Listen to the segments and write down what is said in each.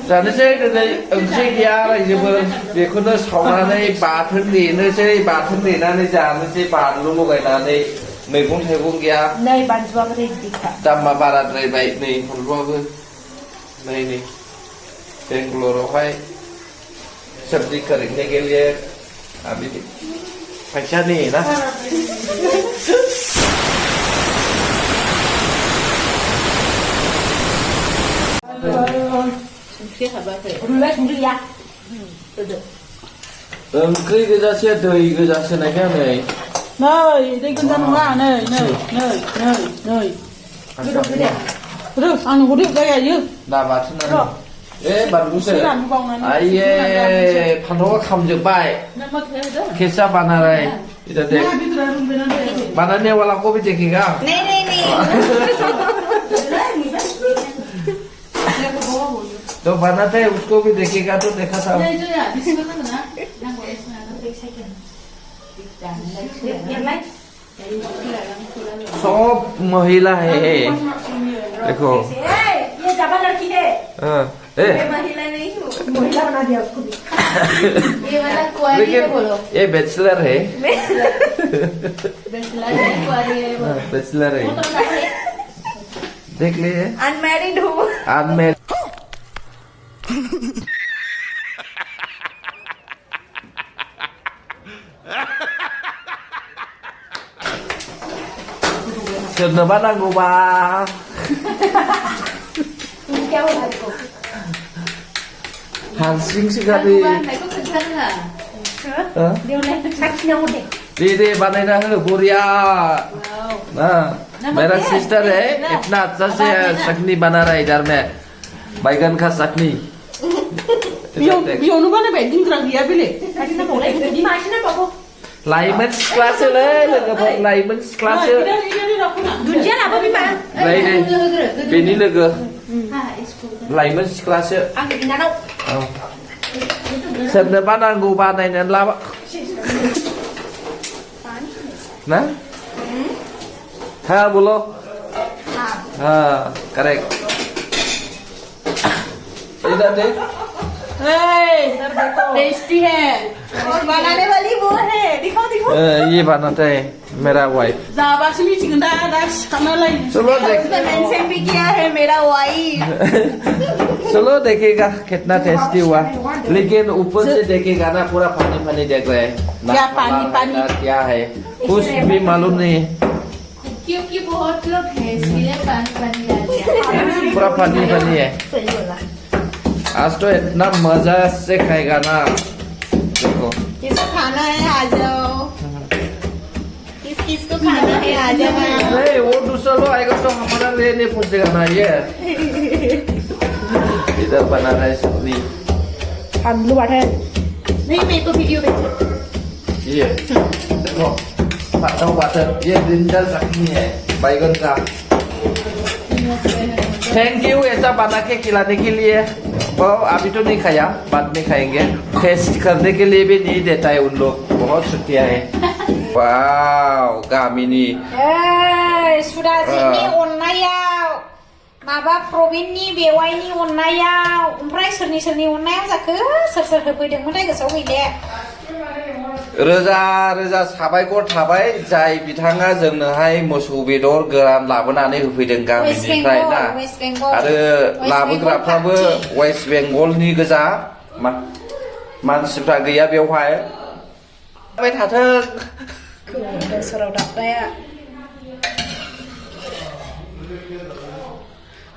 जानोसै दिनै ओंख्रि गैया रायजोफोर बेखौनो सावनानै बाथोन देनोसै बाथोन देनानै जानोसै बानलु लगायनानै मैगं थाइगं गैया नै बानलुआबो रेडिखा दामा बाराद्रायबाय नै बानलुआबो नै बेंगलरावहाय सब्जी खरीदने के लिए अभी पैसा नहीं है ना ओंख्रि गोजासे दै गोजासे नायखा नै दै गोजा नङा नै आंनो हरदो गायायो दा बाथोनानो बानलुसो आइये फानथावा खामजोबबाय केसा बानाराय इधर देख बनाने वाला को भी देखेगा नहीं तो बनाते है उसको भी देखेगा तो देखा था सब महिला है देखो ये डबल लड़की है महिला नहीं हूँ महिला बना दिया उसको भी ये वाला लेकिन ये बैचलर है बैचलर है देख लिए अनमैरिड हूँ अनमैरिड सोरनोबा नांगौबा क्या हो रहा है इसको हारसिंसो गारि दे बानायना हो बढ़िया मेरा सिस्टर है इतना अच्छा से चटनी बना रहा है इधर में बैगन का चटनी बेयावनो बानायबाय दिंग्रा गैया बेले लाइमोन सिख्लासो लोगोफोर लाइमोन सिख्लासो दुन्दिया लाबो बिमा बेनि लोगो लाइमोन सिख्लासो सोरनोबा नांगौ बानायनानै लाबा ना हाँ बोलो हाँ करेक्ट इधर देख टेस्टी है बनाने वाली वो है दिखाओ ये बनाता है मेरा वाइफ जाबासो मिथिगोन दा सिखानालाय चलो देख मेंशन भी किया है मेरा वाइफ चलो देखेगा कितना टेस्टी हुआ लेकिन ऊपर से देखेगा ना पूरा पानी पानी देख रहा है क्या पानी क्या है कुछ भी मालूम नहीं है क्योंकि बहुत लोग हैं इसलिए पानी डाल दिया पूरा पानी पानी है आज तो इतना मजा से खाएगा ना देखो किसको खाना है आ जाओ किसको खाना है आ जाओ नहीं वो दूसरा लोग आएगा तो हमारा लेने पूछेगा ना ये इधर बना रहा है सब्जी आलू बाटा नहीं मेरे को वीडियो भेजो ये देखो पत्ता वाटर ये ब्रिंजल चटनी है बैगन का थैंक यू ऐसा बना के खिलाने के लिए वो अभी तो नहीं खाया बाद में खाएंगे टेस्ट करने के लिए भी नहीं देता है उन लोग बहुत शुक्रिया है वाव गामिनी सुराजिनि अननायाव माबा प्रबिननि बेवाइनि अननायाव ओमफ्राय सोरनि अननायाव जाखो सोर होफैदोंमोनथाय गोसोआव गैले रोजा रोजा साबायखर थाबाय जाय बिथाङा जोंनोहाय मोसौ बेदर गोरान लाबोनानै होफैदों गामिनिफ्राय ना आरो लाबोग्राफ्राबो वेस्ट बेंगलनि गोजा मानसिफ्रा गैया बेवहाय थाथों बोसोराव दाबनाया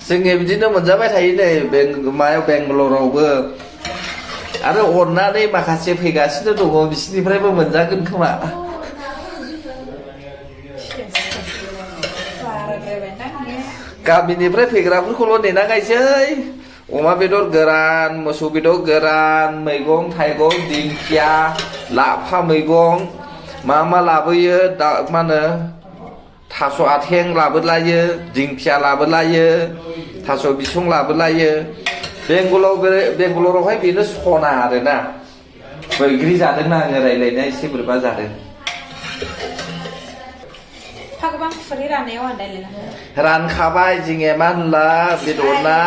जोंनि बिदिनो मोनजाबाय थायो नै मायाव बेंगलरावबो आरो अननानै माखासे फैगासिनो दङ बिसिनिफ्रायबो मोनजागोन खोमा गामिनिफ्राय फैग्राफोरखौल' नेनांगायसै अमा बेदर गोरान मोसौ बेदर गोरान मैगं थाइगं दिंखिया लाफा मैगं मा लाबोयो मा होनो थास' आथें लाबोलायो दिंखिया लाबोलायो थास' बिसं लाबोलायो बेंगलरावहाय बेनो सना आरोना बैग्रि जादोंना आङो रायलायनाया एसे बोरैबा जादों रानखाबाय जोंनिया मा होनला बेदरना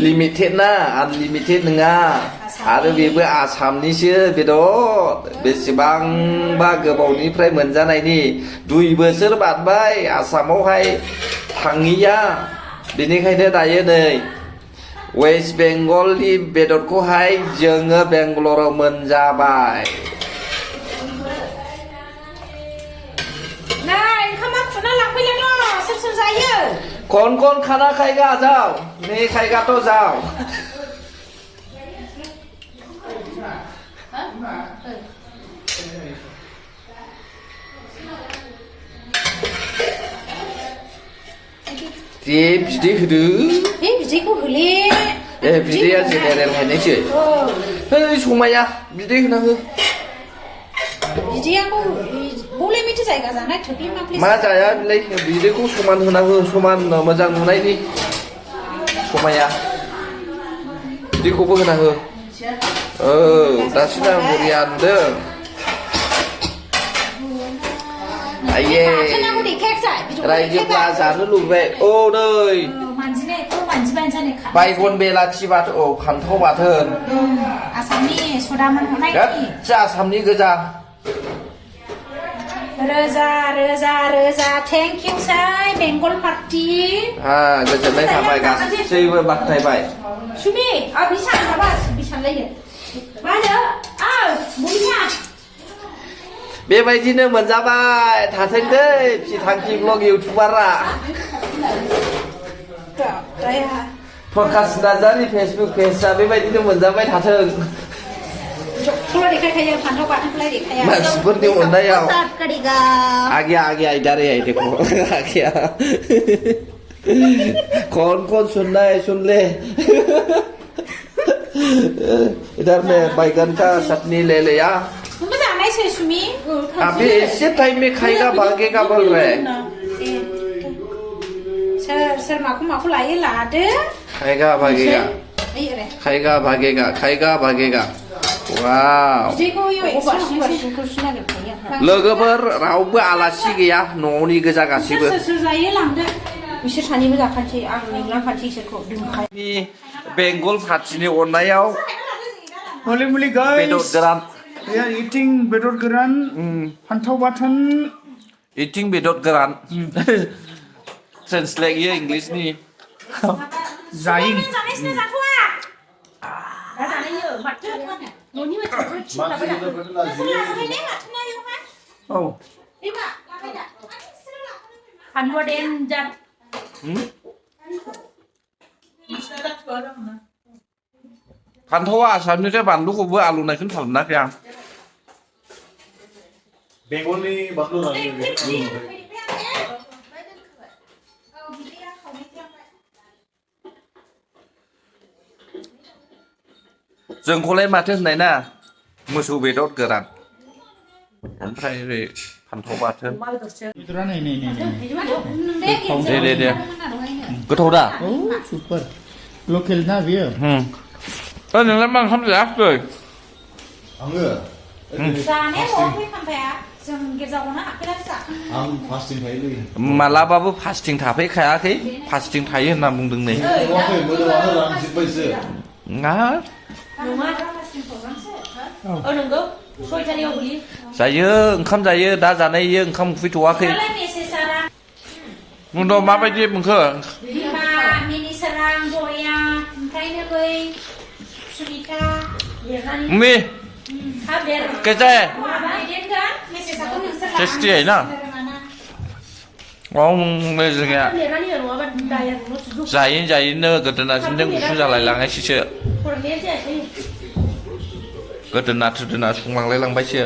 लिमिटेड ना आनलिमिटेड नङा आरो बेबो आसामनिसो बेदर बेसेबांबा गोबावनिफ्राय मोनजानायनि 2 बोसोर बारबाय आसामावहाय थाङिया बेनिखायनो दायो नै वेस्ट बेंगलनि बेदरखौहाय जोङो बेंगलराव मोनजाबाय Này, ओंखामा खुना लांफैलानो सोर सोर जायो कौन कौन खाना खाएगा जाओ नहीं खाएगा तो जाओ जे बिदै होदो बे बिदैखौ होले ए बिदैया जेनेरेल हायनायसो है समाया बिदै होना हो बिदैयाखौ बले मिथि जायगा जानाय थोब्ले माब्ले मा जाया बिलाय बिदैखौ समान होना हो समान मोजां नुनायनि समाया बिदैखौबो होना हो दासिना बुरिया नुदों आये बाथोनाखौ देखायाखै बिदिखौ रायजोफ्रा जानो लुबैबाय औ नै मानजिनायखौ मानजिबाय जानाय खा बायगन बेलाथि बाथोन औ फान्थाव बाथोन आसामनि सदामोन हरनायनि गासै आसामनि गोजा रोजा रोजा रोजा थेंक इउ साय बेंगल पार्टी गोजोननाय थाबाय गासैबो बाख्नायबाय सुमि बिसान माबा बिसान लायनो मा होनो बुरिया बेबायदिनो मोनजाबाय थाथों दै फिथांखि ब्लग इउटुबारा प्रकाश नार्जारि फेसबुक पेजआ बेबायदिनो मोनजाबाय थाथों खौलाय देखायखायो फान्थाव बाथोनखौलाय देखाया मानसिफोरनि अननायाव आगे आगे इधर है देखो आगे कौन कौन सुनना है सुन ले इधर में बैगन का चटनी ले लिया तुम जानाय से सुमि अभी इसी टाइम में खाएगा भागेगा बोल रहे सोर माखौ माखौ लायो लादो खाएगा भागेगा खाएगा भागेगा खाएगा भागेगा वाव लोगोफोर रावबो आलासि गैया न'नि गोजा गासिबो सोर जायो लांदो बिसोर सानैबो जाखानोसै आं लिंलांखानोसै इसोरखौ नि बेंगल पार्टिनि अननायाव Holy moly बेदर guys! गोरान We are eating bedor geran, pantau batan. इटिं बेदर गोरान ट्रेन्सलेट इयो इंलिशनि Zaing. जानायसिनो जाथ'वा दा जानायो माथो न'नि मानसिफोर थिनलाबाय दा लाजाबाय ने माथो नायावहाय Oh. बिमा लाबाय दा फानलुआ देन्जार फान्थावा आसामनिफ्राय बानलुखौबो आलौनायखौनो खालामनाखै आं बेंगलनि बानलु जायो जोंखौलाय माथो होननाय ना मोसौ बेदर गोरान ओमफ्राय ओरै फान्थाव बाथोन Bedoran ini. दे गोथाव दा Oh, super. Local na biar. नोंलाय मा ओंखाम जायाखै आङो जानाया न'आव फैखांबाया जों गेजावनो हाबफैनानै जाखांबाय आं फास्टिं थायोलै मालाबाबो फास्टिं थाफैखायाखै फास्टिं थायो होनना बुंदों नै मोदोमाखै मोदोमानो रानजोब्बायसो ना नङा नंगौ सयथानियाव गोलैयो जायो ओंखाम जायो दा जानाय ओंखाम उखैथ'वाखै दालाय मेसेजारा मुन्द' माबायदि मोनखो बिमा मिनिसोरां जया ओमफ्रायनो बै सुनिता लिरनानै मम्मी हाब देर कैसा है माबा देरगोन मेसेजाखौ नोंसोर टेस्टी है ना जोंनिया लिरनानै नङाबा दाया नोंनाव जायैनो गोदोनासिमजों गुसु जालायलांनायसो फरायनाया जायाखै गोदोना थोदोना संलांलाय लांबायसो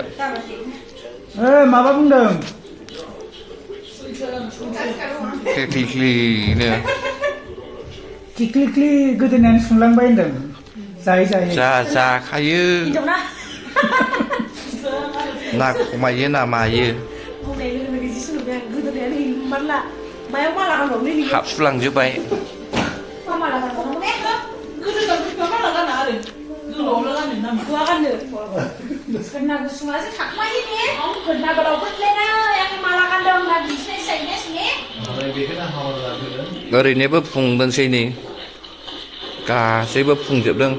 Eh, maba bundang. क्लिक्लिनो Kikli godonan sunlang bayandang. Zai. जाखायो हिनजावना ना खमायो ना मायो बुंनाय लोगो लोगो जि सोलोंबाय आं गोदोनायानो मारला मायाव माला गानबावलै नोङो हाबसुलांजोब्बाय मा माला गानबावनांगौ ने गोदोनायाव गुसुआ माला गाना आरो गोलावल' गानो ना गुवा गानो गोदना गुसुङासो थाखुमायो ने गोदना गोलावबो थुलायनाय आं माला गानदों होनना दिन्थिनाय जायोने सुनि ओमफ्राय बेखौनो हामा जादों ओरैनोबो फुंदोंसै नै गासैबो फुंजोबदों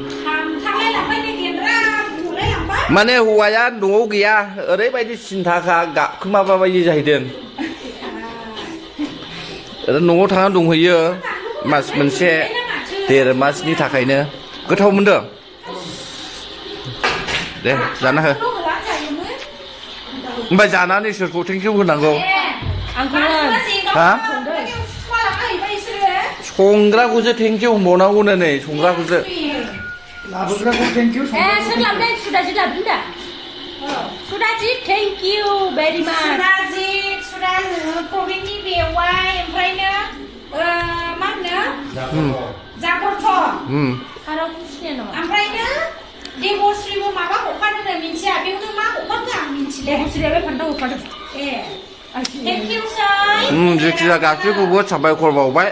थांलाय लांबाय नै गेन्द्रा बुलाय लांबाय माने हौवाया न'आव गैया ओरैबायदि सिन्थाखा गाबखोमाबायदि जाहैदों न'आव थांना दंहैयो मास मोनसे 1.5 मासनि थाखायनो गोथाव मोनदों दे जाना हो ओमफ्राय जानानै सोरखौ थेंकिउ होनांगौ हा संग्राखौसो थेंकिउ होनबावनांगौनो नै संग्राखौसो लाबोग्राखौ थेंक इउ सोर लाबोदों सुदाजि लाबोदों दा सुदाजि थेंक इउ भेरि माच सुराजित प्रबिननि बेवाइ ओमफ्रायनो मा होनो जागरथ आरो सिनाय नामा ओमफ्रायनो देबश्रीबो माबा हरफादोंनो मिन्थिया बेयावनो मा हरफादों आं मिन्थिले देबश्रीया बे फान्थाव हरफादों ए थेंक इउ सै जेखिजाया गासैखौबो साबायखर बावबाय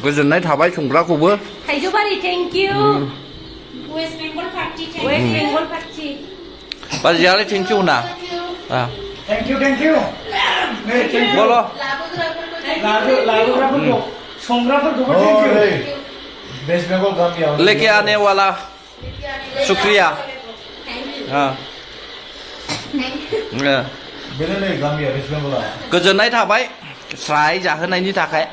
गोजोननाय थाबाय संग्राखौबो थाइजौबारि thank you West Bengal party West Bengal party बाजियालाय थेंकिउ होना थेंक इउ नै थेंक इउ बोलो लाबोग्राफोरखौ संग्राफोरखौबो थेंक इउ वेस्ट बेंगल गामियाव लेके आने वाला शुक्रिया हाँ बेनो नै गामिया वेस्ट बेंगला गोजोननाय थाबाय स्राय जाहोनायनि थाखाय